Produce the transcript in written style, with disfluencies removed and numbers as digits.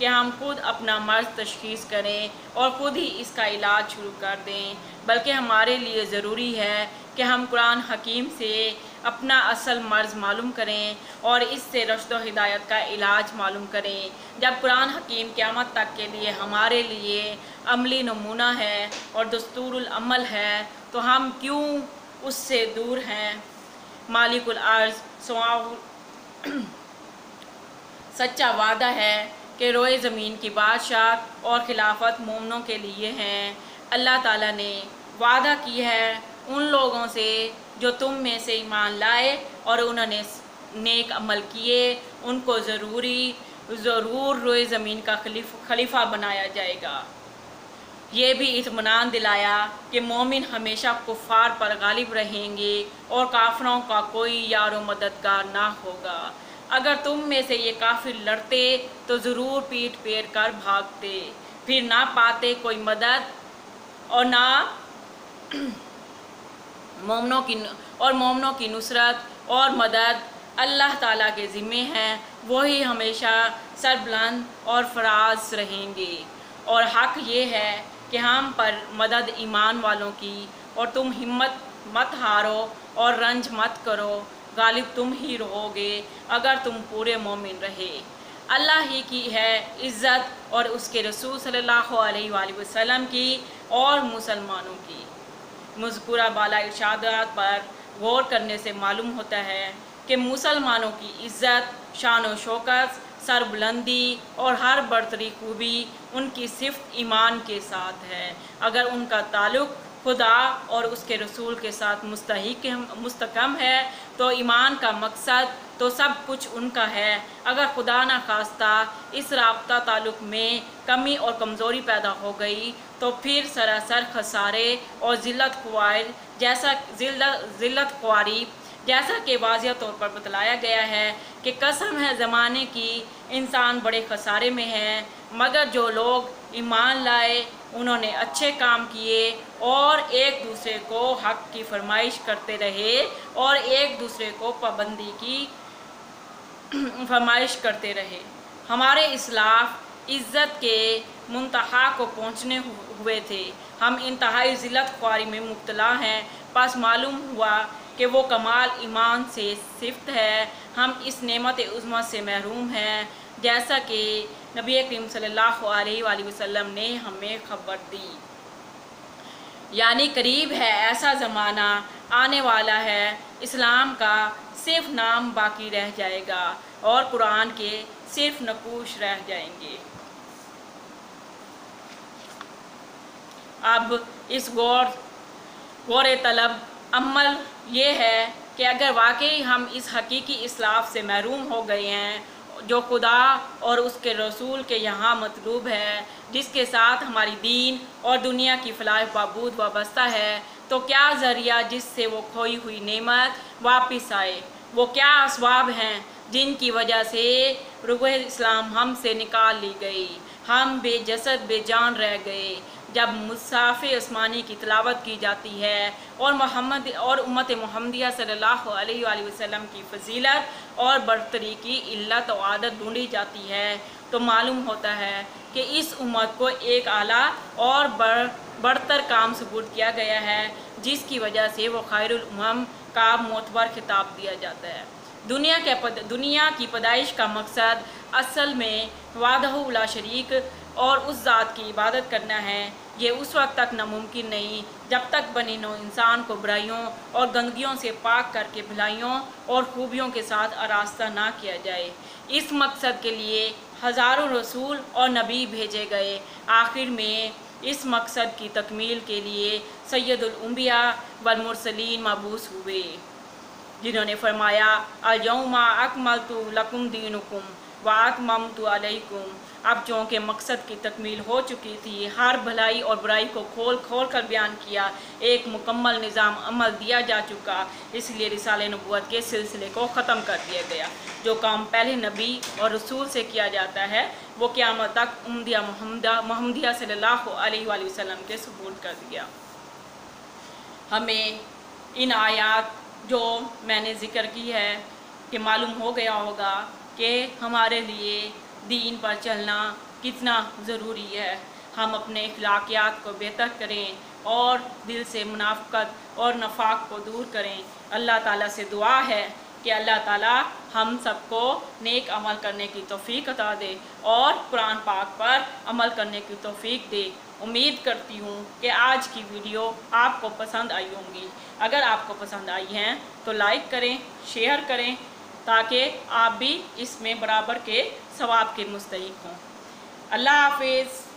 کہ ہم خود اپنا مرض تشخیص کریں اور خود ہی اس کا علاج شروع کر دیں، بلکہ ہمارے لیے ضروری ہے کہ ہم قرآن حکیم سے اپنا اصل مرض معلوم کریں اور اس سے رشد و ہدایت کا علاج معلوم کریں۔ جب قرآن حکیم قیامت تک کے لیے ہمارے لیے عملی نمونہ ہے اور دستور العمل ہے تو ہم کیوں اس سے دور ہیں؟ مالک الارض سچا وعدہ ہے کہ روئے زمین کی بادشاہت اور خلافت مومنوں کے لیے ہیں۔ اللہ تعالیٰ نے وعدہ کی ہے ان لوگوں سے جو تم میں سے ایمان لائے اور انہوں نے نیک عمل کیے، ان کو ضرور روئے زمین کا خلیفہ بنایا جائے گا۔ یہ بھی اطمینان دلایا کہ مومن ہمیشہ کفار پر غالب رہیں گے اور کافروں کا کوئی یار و مددگار نہ ہوگا۔ اگر تم میں سے یہ کافر لڑتے تو ضرور پیٹ پھیر کر بھاگتے، پھر نہ پاتے کوئی مدد اور نہ مومنوں کی نصرت اور مدد اللہ تعالیٰ کے ذمہ ہے، وہی ہمیشہ سربلند اور فراز رہیں گے۔ اور حق یہ ہے کہ ہم پر مدد ایمان والوں کی، اور تم ہمت مت ہارو اور رنج مت کرو، غالب تم ہی رہو گے اگر تم پورے مومن رہے۔ اللہ ہی کی ہے عزت اور اس کے رسول صلی اللہ علیہ وآلہ وسلم کی اور مسلمانوں کی۔ مذکورہ بالا ارشادات پر غور کرنے سے معلوم ہوتا ہے کہ مسلمانوں کی عزت، شان و شوکت، سربلندی اور ہر برتری خوبی ان کی صفت ایمان کے ساتھ ہے۔ اگر ان کا تعلق خدا اور اس کے رسول کے ساتھ مستحکم ہے تو ایمان کا مقصد تو سب کچھ ان کا ہے۔ اگر خدا نہ خواستہ اس رابطہ تعلق میں کمی اور کمزوری پیدا ہو گئی تو پھر سراسر خسارے اور ذلت خواری، جیسا کہ واضح طور پر بتلایا گیا ہے کہ قسم ہے زمانے کی، انسان بڑے خسارے میں ہے۔ مگر جو لوگ ایمان لائے، انہوں نے اچھے کام کیے اور ایک دوسرے کو حق کی فرمائش کرتے رہے اور ایک دوسرے کو پابندی کی فرمائش کرتے رہے۔ ہمارے اسلاف عزت کے منتہا کو پہنچنے ہوئے تھے، ہم انتہائی ذلت خواری میں مبتلا ہیں، پس معلوم ہوا کہ وہ کمال ایمان سے صفت ہے، ہم اس نعمت عظمی سے محروم ہیں جیسا کہ نبی کریم صلی اللہ علیہ وآلہ وسلم نے ہمیں خبر دی۔ یعنی قریب ہے ایسا زمانہ آنے والا ہے، اسلام کا صرف نام باقی رہ جائے گا اور قرآن کے صرف نقوش رہ جائیں گے۔ اب اس غور طلب عمل یہ ہے کہ اگر واقعی ہم اس حقیقی اسلاف سے محروم ہو گئے ہیں جو خدا اور اس کے رسول کے یہاں مطلوب ہے، جس کے ساتھ ہماری دین اور دنیا کی فلاح و بہبود وابستہ ہے، تو کیا ذریعہ جس سے وہ کھوئی ہوئی نعمت واپس آئے؟ وہ کیا اسباب ہیں جن کی وجہ سے روح اسلام ہم سے نکال لی گئی، ہم بے جسد بے جان رہ گئے؟ جب مصحف عثمانی کی تلاوت کی جاتی ہے اور امت محمدیہ صلی اللہ علیہ وآلہ وسلم کی فضیلت اور برتری کی علت و عادت ڈھونڈی جاتی ہے تو معلوم ہوتا ہے کہ اس امت کو ایک اعلیٰ اور برتر کام سپرد کیا گیا ہے، جس کی وجہ سے وہ خیر الامم کا معتبر خطاب دیا جاتا ہے۔ دنیا کی پیدائش کا مقصد اصل میں وحدہ لا شریک اور اس ذات کی عبادت کرنا ہے۔ یہ اس وقت تک ناممکن نہیں جب تک بنی نوع انسان کو برائیوں اور گندگیوں سے پاک کر کے بھلائیوں اور خوبیوں کے ساتھ آراستہ نہ کیا جائے۔ اس مقصد کے لیے ہزاروں رسول اور نبی بھیجے گئے۔ آخر میں اس مقصد کی تکمیل کے لیے سید الانبیاء والمرسلین مبعوث ہوئے، جنہوں نے فرمایا الیوم اکملت لکم دینکم واتممت علیکم۔ اب چونکہ مقصد کی تکمیل ہو چکی تھی، ہر بھلائی اور برائی کو کھول کھول کر بیان کیا، ایک مکمل نظام عمل دیا جا چکا، اس لیے رسالہ نبوت کے سلسلے کو ختم کر دیا گیا۔ جو کام پہلے نبی اور رسول سے کیا جاتا ہے وہ قیامت تک محمدیہ صلی اللہ علیہ وآلہ وسلم کے سپرد کر دیا۔ ہمیں ان آیات جو میں نے ذکر کی ہے کہ معلوم ہو گیا ہوگا کہ ہمارے لیے دین پر چلنا کتنا ضروری ہے۔ ہم اپنے اخلاقیات کو بہتر کریں اور دل سے منافقت اور نفاق کو دور کریں۔ اللہ تعالیٰ سے دعا ہے کہ اللہ تعالیٰ ہم سب کو نیک عمل کرنے کی توفیق عطا دے اور قرآن پاک پر عمل کرنے کی توفیق دے۔ امید کرتی ہوں کہ آج کی ویڈیو آپ کو پسند آئی ہوں گی۔ اگر آپ کو پسند آئی ہیں تو لائک کریں، شیئر کریں تاکہ آپ بھی اس میں برابر کے ثواب کے مستحق ہوں۔ اللہ حافظ۔